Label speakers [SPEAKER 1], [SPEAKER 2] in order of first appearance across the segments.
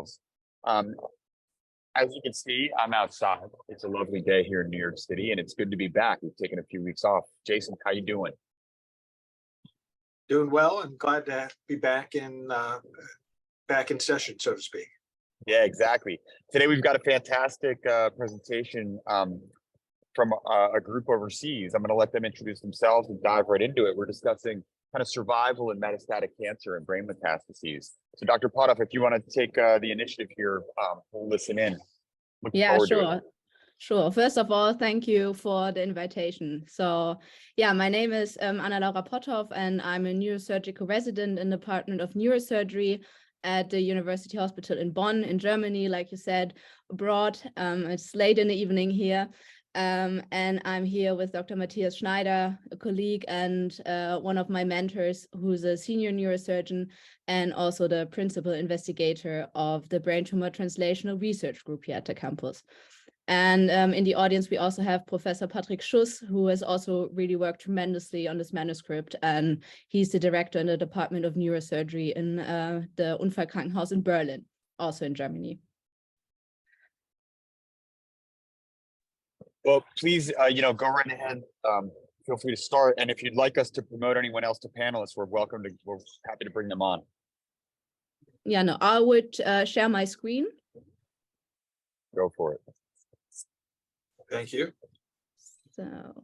[SPEAKER 1] yourselves. As you can see, I'm outside. It's a lovely day here in New York City, and it's good to be back. We've taken a few weeks off. Jason, how you doing?
[SPEAKER 2] Doing well, and glad to be back in session, so to speak.
[SPEAKER 1] Yeah, exactly. Today we've got a fantastic presentation from a group overseas. I'm going to let them introduce themselves and dive right into it. We're discussing kind of survival in metastatic cancer and brain metastases. So Dr. Potthoff, if you want to take the initiative here, we'll listen in. Looking forward to it.
[SPEAKER 3] Sure. First of all, thank you for the invitation. So yeah, my name is Anna-Laura Potthoff, and I'm a neurosurgical resident in the Department of Neurosurgery at the University Hospital in Bonn in Germany, like you said, abroad. It's late in the evening here. And I'm here with Dr. Matthias Schneider, a colleague and one of my mentors, who's a senior neurosurgeon and also the principal investigator of the Brain Tumor Translational Research Group here at the campus. And in the audience, we also have Professor Patrick Schuss, who has also really worked tremendously on this manuscript. And he's the director in the Department of Neurosurgery in the Unfallkrankenhaus in Berlin, also in Germany.
[SPEAKER 1] Well, please, go right ahead. Feel free to start. And if you'd like us to promote anyone else to panelists, we're happy to bring them on.
[SPEAKER 3] Yeah, no, I would share my screen.
[SPEAKER 1] Go for it.
[SPEAKER 2] Thank you.
[SPEAKER 3] So,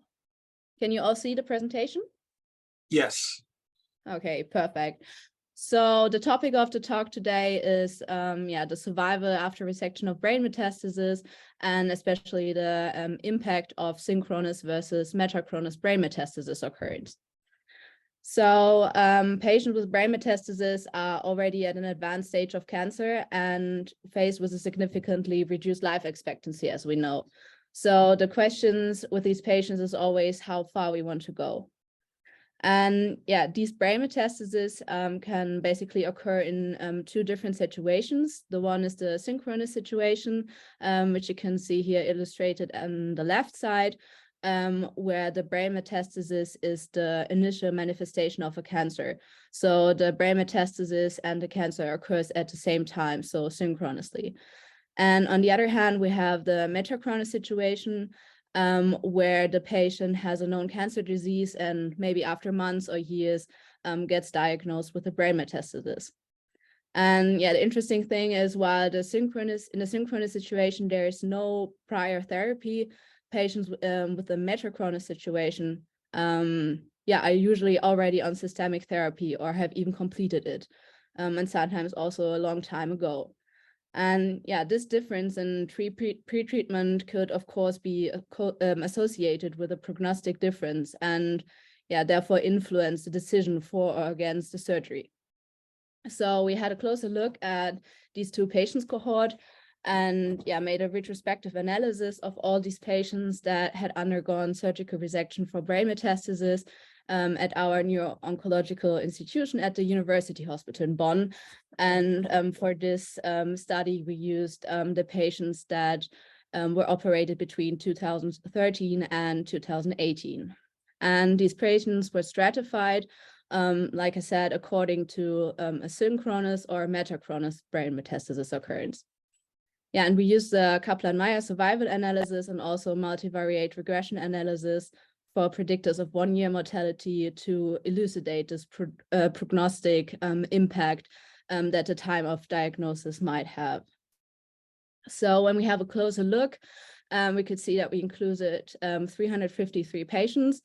[SPEAKER 3] can you all see the presentation?
[SPEAKER 2] Yes.
[SPEAKER 3] Okay, perfect. So the topic of the talk today is the survival after resection of brain metastasis, and especially the impact of synchronous versus metachronous brain metastasis occurrence. So patients with brain metastasis are already at an advanced stage of cancer and faced with a significantly reduced life expectancy, as we know. So the questions with these patients is always how far we want to go. And yeah, these brain metastases can basically occur in two different situations. The one is the synchronous situation, which you can see here illustrated on the left side, where the brain metastasis is the initial manifestation of a cancer. So the brain metastasis and the cancer occurs at the same time, so synchronously. And on the other hand, we have the metachronous situation, where the patient has a known cancer disease and maybe after months or years gets diagnosed with a brain metastasis. And yeah, the interesting thing is, while in the synchronous situation, there is no prior therapy, patients with the metachronous situation are usually already on systemic therapy or have even completed it, and sometimes also a long time ago. And yeah, this difference in pre-treatment could, of course, be associated with a prognostic difference and therefore influence the decision for or against the surgery. So we had a closer look at these two patients cohort and made a retrospective analysis of all these patients that had undergone surgical resection for brain metastasis at our Neuro-Oncological institution at the University Hospital in Bonn. And for this study, we used the patients that were operated between 2013 and 2018. And these patients were stratified, like I said, according to a synchronous or metachronous brain metastasis occurrence. Yeah, and we used the Kaplan-Meier survival analysis and also multivariate regression analysis for predictors of 1-year mortality to elucidate this prognostic impact that the time of diagnosis might have. So when we have a closer look, we could see that we included 353 patients.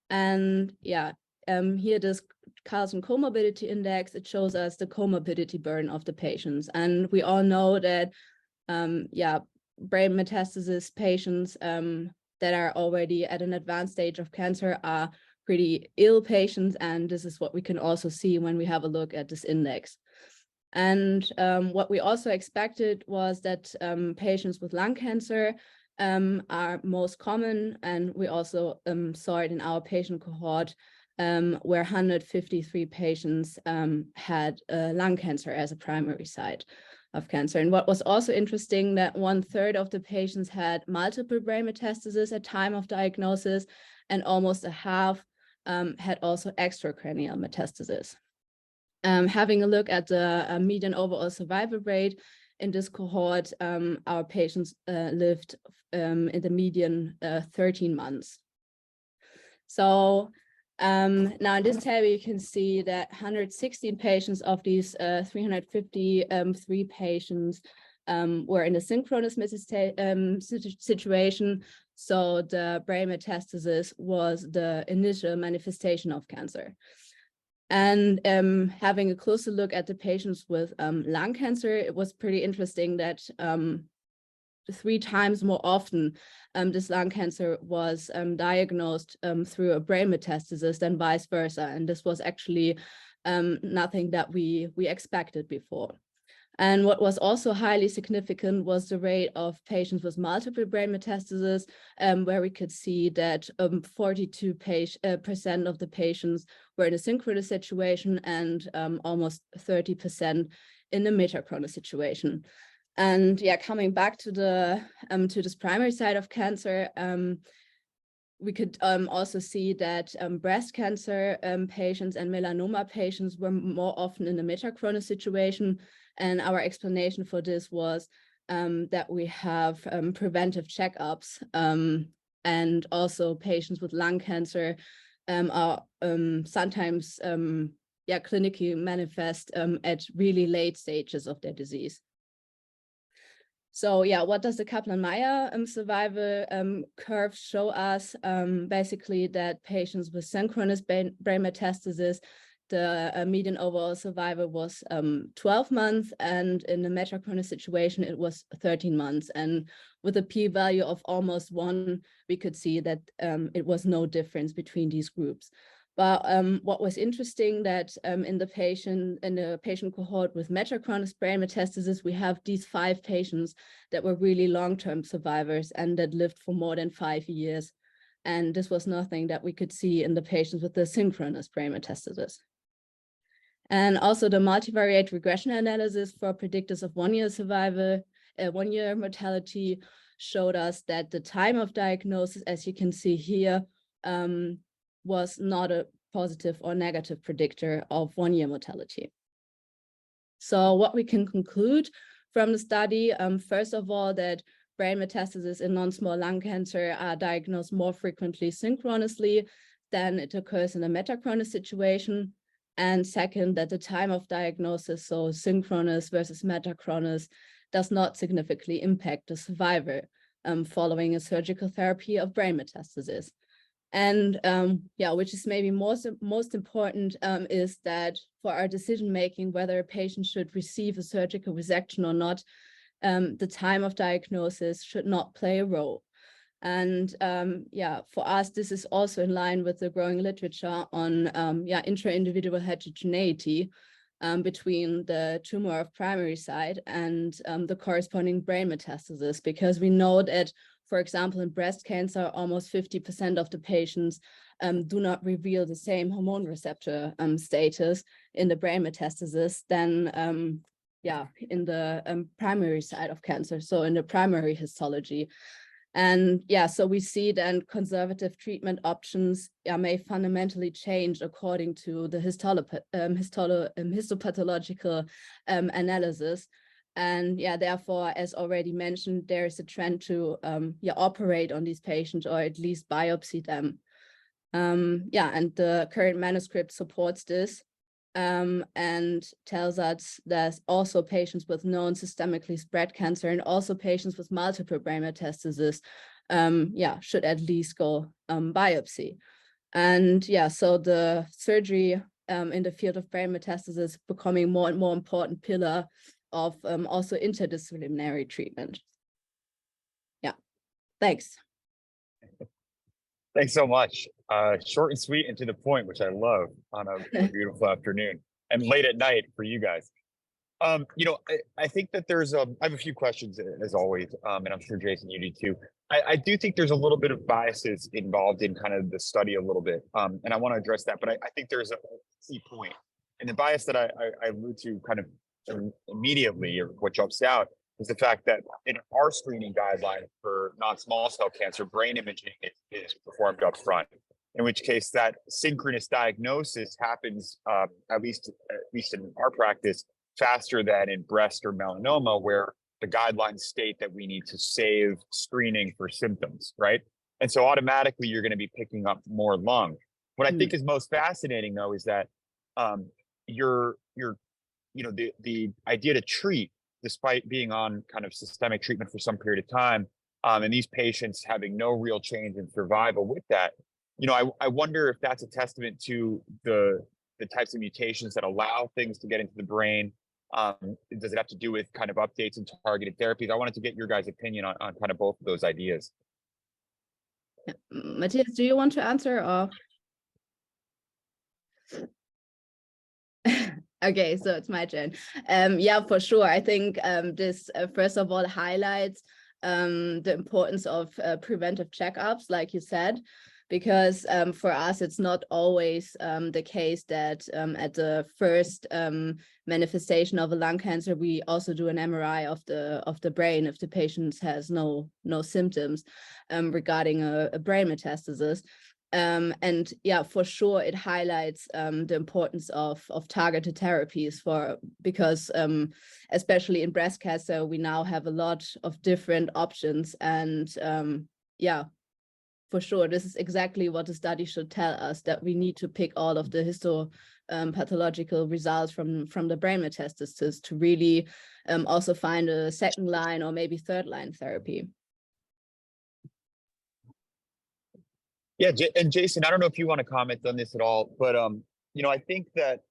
[SPEAKER 3] And here this Carlson comorbidity index, it shows us the comorbidity burden of the patients. And we all know that brain metastasis patients that are already at an advanced stage of cancer are pretty ill patients, and this is what we can also see when we have a look at this index. And what we also expected was that patients with lung cancer are most common, and we also saw it in our patient cohort where 153 patients had lung cancer as a primary site of cancer. And what was also interesting, that 1/3 of the patients had multiple brain metastases at time of diagnosis, and almost a half had also extracranial metastasis. Having a look at the median overall survival rate, in this cohort, our patients lived in the median 13 months. So now in this table, you can see that 116 patients of these 353 patients were in a synchronous situation. So the brain metastasis was the initial manifestation of cancer. And having a closer look at the patients with lung cancer, it was pretty interesting that 3 times more often this lung cancer was diagnosed through a brain metastasis than vice versa. And this was actually nothing that we expected before. And what was also highly significant was the rate of patients with multiple brain metastasis, where we could see that 42% of the patients were in a synchronous situation and almost 30% in the metachronous situation. And yeah, coming back to the to this primary side of cancer, we could also see that breast cancer patients and melanoma patients were more often in the metachronous situation. And our explanation for this was that we have preventive checkups, and also patients with lung cancer are sometimes clinically manifest at really late stages of their disease. So yeah, what does the Kaplan-Meier survival curve show us? Basically that patients with synchronous brain metastasis, the median overall survival was 12 months, and in the metachronous situation, it was 13 months. And with a p-value of almost 1, we could see that it was no difference between these groups. But what was interesting that in the patient cohort with metachronous brain metastasis, we have these 5 patients that were really long-term survivors and that lived for more than 5 years. And this was nothing that we could see in the patients with the synchronous brain metastasis. And also the multivariate regression analysis for predictors of 1-year survival, 1-year mortality showed us that the time of diagnosis, as you can see here, was not a positive or negative predictor of 1-year mortality. So what we can conclude from the study, first of all, that brain metastasis in non-small lung cancer are diagnosed more frequently synchronously than it occurs in a metachronous situation. And second, that the time of diagnosis, so synchronous versus metachronous, does not significantly impact the survivor following a surgical therapy of brain metastasis. And which is maybe most important, is that for our decision-making, whether a patient should receive a surgical resection or not, the time of diagnosis should not play a role. And for us, this is also in line with the growing literature on intra-individual heterogeneity between the tumor of primary side and the corresponding brain metastasis, because we know that, for example, in breast cancer, almost 50% of the patients do not reveal the same hormone receptor status in the brain metastasis than in the primary side of cancer, so in the primary histology. And so we see then conservative treatment options may fundamentally change according to the histopathological analysis. And therefore, as already mentioned, there is a trend to operate on these patients or at least biopsy them. And the current manuscript supports this and tells us there's also patients with known systemically spread cancer and also patients with multiple brain metastasis should at least go biopsy. And so the surgery in the field of brain metastasis becoming more and more important pillar of also interdisciplinary treatment. Thanks.
[SPEAKER 1] Thanks so much. Short and sweet and to the point, which I love on a beautiful afternoon and late at night for you guys. I think that there's I have a few questions as always, and I'm sure Jason, you do too. I do think there's a little bit of biases involved in kind of the study a little bit, and I want to address that. But I think there's a key point, and the bias that I allude to kind of immediately, or what jumps out, is the fact that in our screening guideline for non-small cell cancer, brain imaging is performed up front, in which case that synchronous diagnosis happens, at least in our practice, faster than in breast or melanoma, where the guidelines state that we need to save screening for symptoms, right? And so automatically you're going to be picking up more lung. What I think is most fascinating, though, is that you're the idea to treat, despite being on kind of systemic treatment for some period of time, and these patients having no real change in survival with that, I wonder if that's a testament to the types of mutations that allow things to get into the brain. Does it have to do with kind of updates and targeted therapies? I wanted to get your guys' opinion on kind of both of those ideas.
[SPEAKER 3] Yeah. Matthias, do you want to answer or? Okay, so it's my turn. Yeah, for sure. I think this first of all highlights the importance of preventive checkups, like you said, because for us it's not always the case that at the first manifestation of a lung cancer we also do an MRI of the brain if the patient has no symptoms regarding a brain metastasis. And yeah, for sure, it highlights the importance of targeted therapies because especially in breast cancer, we now have a lot of different options. And yeah, for sure, this is exactly what the study should tell us, that we need to pick all of the histopathological results from the brain metastasis to really also find a second line or maybe third line therapy.
[SPEAKER 1] Yeah, and Jason, I don't know if you want to comment on this at all, but I think that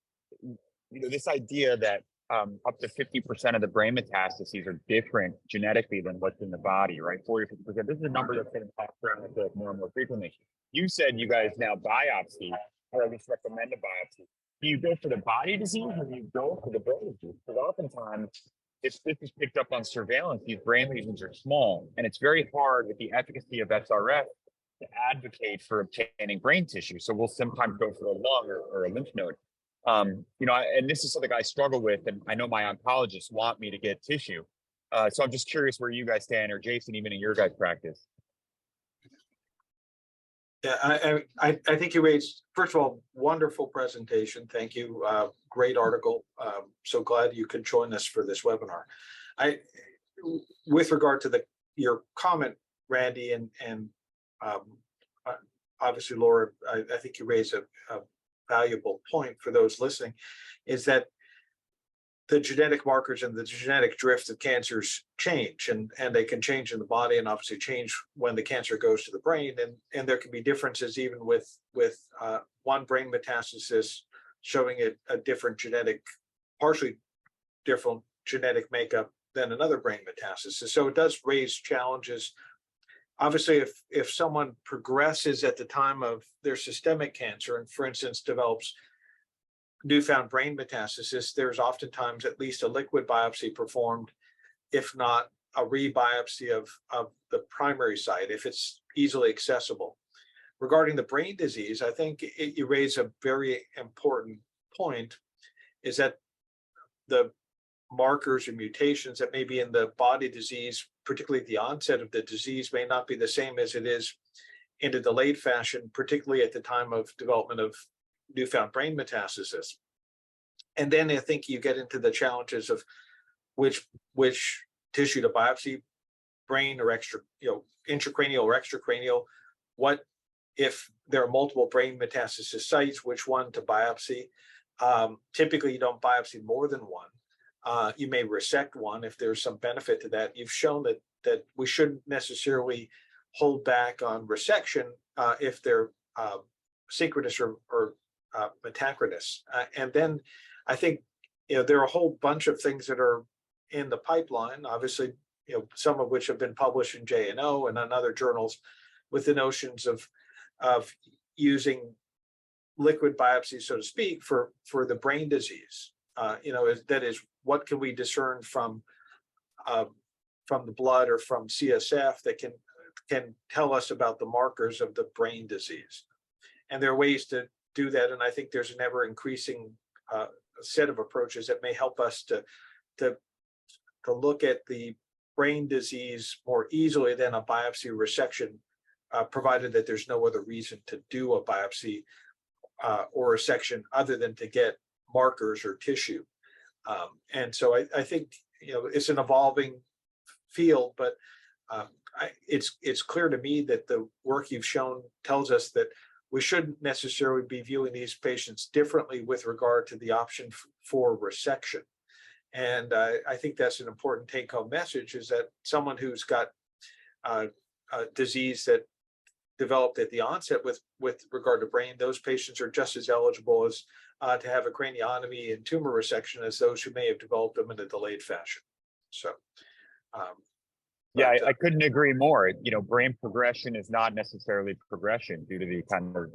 [SPEAKER 1] this idea that up to 50% of the brain metastases are different genetically than what's in the body, right? 40 or 50%. This is a number that's getting passed around more and more frequently. You said you guys now biopsy, or at least recommend a biopsy. Do you go for the body disease or do you go for the brain disease? Because oftentimes, if this is picked up on surveillance, these brain lesions are small, and it's very hard with the efficacy of SRS to advocate for obtaining brain tissue. So we'll sometimes go for a lung or a lymph node. And this is something I struggle with, and I know my oncologists want me to get tissue. So I'm just curious where you guys stand, or Jason, even in your guys' practice.
[SPEAKER 2] Yeah, I think you raised, first of all, wonderful presentation. Thank you. Great article. So glad you could join us for this webinar. With regard to your comment, Randy, and obviously, Laura, I think you raised a valuable point for those listening, is that the genetic markers and the genetic drift of cancers change, and they can change in the body and obviously change when the cancer goes to the brain. And there can be differences even with one brain metastasis showing a different partially different genetic makeup than another brain metastasis. So it does raise challenges. Obviously, if someone progresses at the time of their systemic cancer and, for instance, develops newfound brain metastasis, there's oftentimes at least a liquid biopsy performed, if not a rebiopsy of the primary site, if it's easily accessible. Regarding the brain disease, I think you raise a very important point, is that the markers or mutations that may be in the body disease, particularly at the onset of the disease, may not be the same as it is in a delayed fashion, particularly at the time of development of newfound brain metastasis. And then I think you get into the challenges of which tissue to biopsy, brain or intracranial or extracranial. What if there are multiple brain metastasis sites, which one to biopsy? Typically, you don't biopsy more than one. You may resect one if there's some benefit to that. You've shown that we shouldn't necessarily hold back on resection if they're synchronous or metachronous. And then I think there are a whole bunch of things that are in the pipeline, obviously, some of which have been published in JNO and on other journals, with the notions of using liquid biopsy, so to speak, for the brain disease. That is, what can we discern from the blood or from CSF that can tell us about the markers of the brain disease? And there are ways to do that, and I think there's an ever increasing set of approaches that may help us to look at the brain disease more easily than a biopsy resection, provided that there's no other reason to do a biopsy or resection other than to get markers or tissue. And so I think, it's an evolving field, but it's clear to me that the work you've shown tells us that we shouldn't necessarily be viewing these patients differently with regard to the option for resection. And I think that's an important take-home message, is that someone who's got a disease that developed at the onset with regard to brain, those patients are just as eligible as to have a craniotomy and tumor resection as those who may have developed them in a delayed fashion. So,
[SPEAKER 1] yeah, I couldn't agree more. Brain progression is not necessarily progression due to the kind of,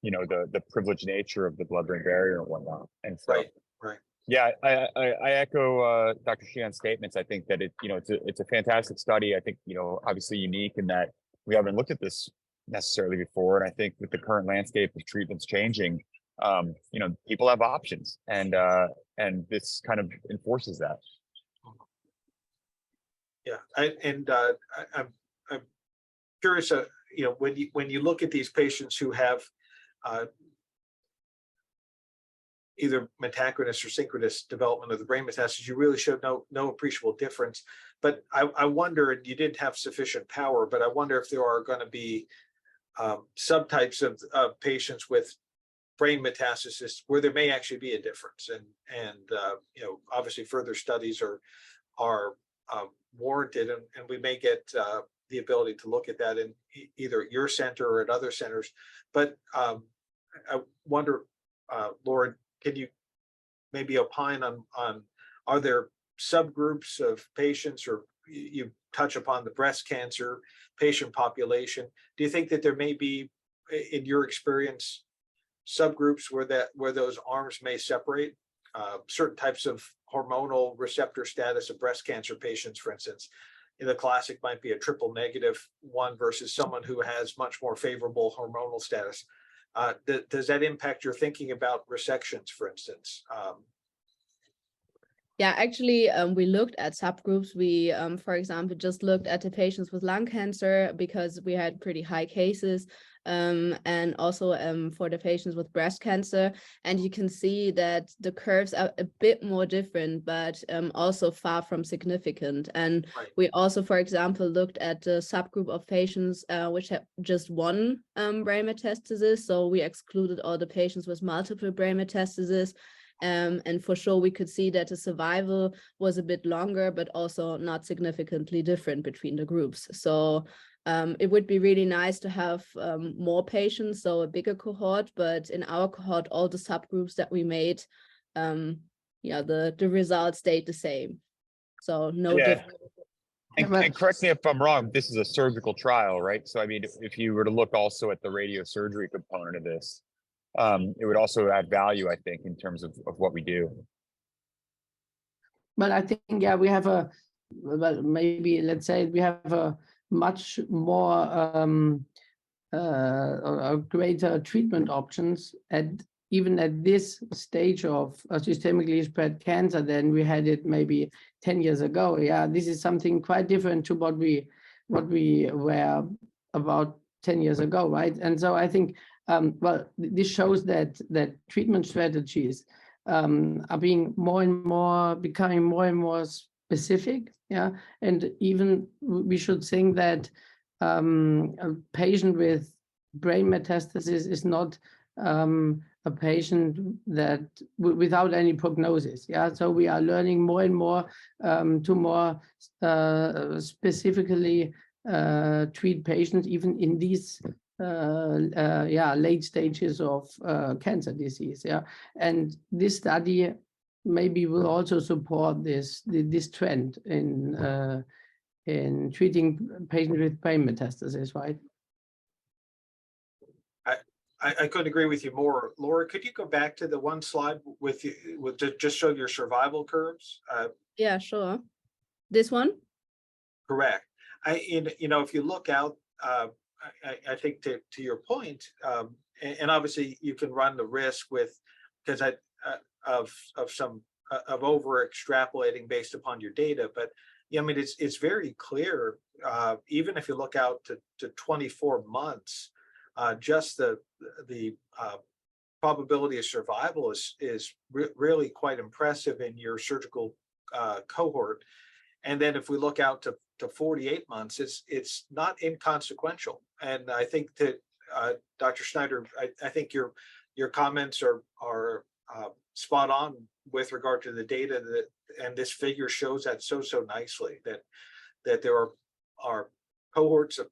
[SPEAKER 1] the privileged nature of the blood-brain barrier and whatnot. And so,
[SPEAKER 2] right.
[SPEAKER 1] Yeah, I echo Dr. Sheehan's statements. I think that it's a fantastic study. I think, obviously unique in that we haven't looked at this necessarily before. And I think with the current landscape of treatments changing, people have options, and this kind of enforces that.
[SPEAKER 2] Yeah, I'm curious. When you look at these patients who have either metachronous or synchronous development of the brain metastasis, you really showed no appreciable difference. But I wonder, and you didn't have sufficient power, but I wonder if there are going to be subtypes of patients with brain metastasis where there may actually be a difference, and obviously further studies are warranted, and we may get the ability to look at that in either at your center or at other centers. But I wonder, Laura, can you maybe opine on are there subgroups of patients, or you touch upon the breast cancer patient population? Do you think that there may be, in your experience, subgroups where those arms may separate? Certain types of hormonal receptor status of breast cancer patients, for instance, the classic might be a triple negative one versus someone who has much more favorable hormonal status. Does that impact your thinking about resections, for instance?
[SPEAKER 3] Yeah, actually, we looked at subgroups. We, for example, just looked at the patients with lung cancer because we had pretty high cases, and also for the patients with breast cancer. And you can see that the curves are a bit more different, but also far from significant. And we also, for example, looked at the subgroup of patients which have just one brain metastasis. So we excluded all the patients with multiple brain metastasis. And for sure, we could see that the survival was a bit longer, but also not significantly different between the groups. So it would be really nice to have more patients, so a bigger cohort. But in our cohort, all the subgroups that we made, the results stayed the same. So no difference.
[SPEAKER 1] And correct me if I'm wrong, this is a surgical trial, right? So I mean, if you were to look also at the radiosurgery component of this, it would also add value, I think, in terms of what we do.
[SPEAKER 4] But I think, we have maybe let's say we have a much more greater treatment options even at this stage of systemically spread cancer than we had it maybe 10 years ago. Yeah, this is something quite different to what we were about 10 years ago, right? And so I think, this shows that treatment strategies are becoming more and more specific. Yeah, and even we should think that a patient with brain metastasis is not a patient that without any prognosis. Yeah, so we are learning more and more to more specifically treat patients even in these late stages of cancer disease. Yeah, and this study maybe will also support this trend in treating patients with brain metastasis, right?
[SPEAKER 2] I couldn't agree with you more. Laura, could you go back to the one slide with just show your survival curves?
[SPEAKER 3] Yeah, sure. This one?
[SPEAKER 2] Correct. If you look out, I think to your point, and obviously you can run the risk because of over extrapolating based upon your data, but I mean it's very clear, even if you look out to 24 months, just the probability of survival is really quite impressive in your surgical cohort. And then if we look out to 48 months, it's not inconsequential. And I think that Dr. Schneider, I think your comments are spot on with regard to the data and this figure shows that so nicely, that there are cohorts of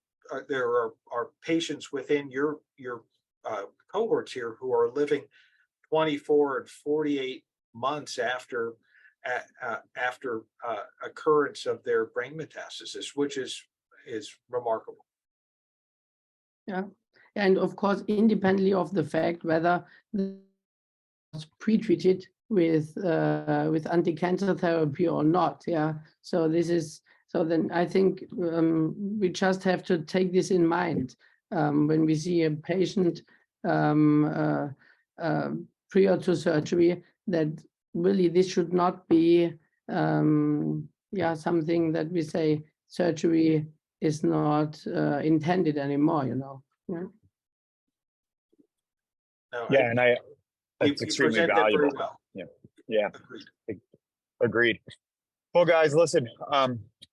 [SPEAKER 2] there are patients within your cohorts here who are living 24 and 48 months after occurrence of their brain metastasis, which is remarkable.
[SPEAKER 4] Yeah, and of course, independently of the fact whether was pre-treated with anti-cancer therapy or not. Yeah, so then I think we just have to take this in mind when we see a patient prior to surgery, that really this should not be something that we say surgery is not intended anymore, you know. Yeah.
[SPEAKER 2] No,
[SPEAKER 1] Yeah, and
[SPEAKER 2] you
[SPEAKER 1] it's extremely
[SPEAKER 2] present that very
[SPEAKER 1] valuable.
[SPEAKER 2] well.
[SPEAKER 1] Yeah,
[SPEAKER 2] Agreed.
[SPEAKER 1] agreed. Well, guys, listen,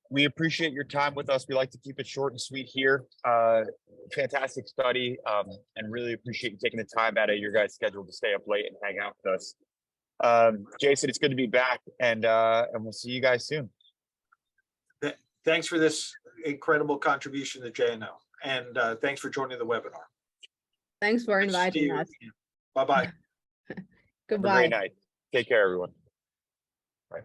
[SPEAKER 1] we appreciate your time with us. We like to keep it short and sweet here. Fantastic study, and really appreciate you taking the time out of your guys' schedule to stay up late and hang out with us. Jason, it's good to be back, and we'll see you guys soon.
[SPEAKER 2] Thanks for this incredible contribution to JNO, and thanks for joining the webinar.
[SPEAKER 3] Thanks for inviting us.
[SPEAKER 2] Bye-bye.
[SPEAKER 1] Have a
[SPEAKER 3] Goodbye.
[SPEAKER 1] great night. Take care, everyone. Bye.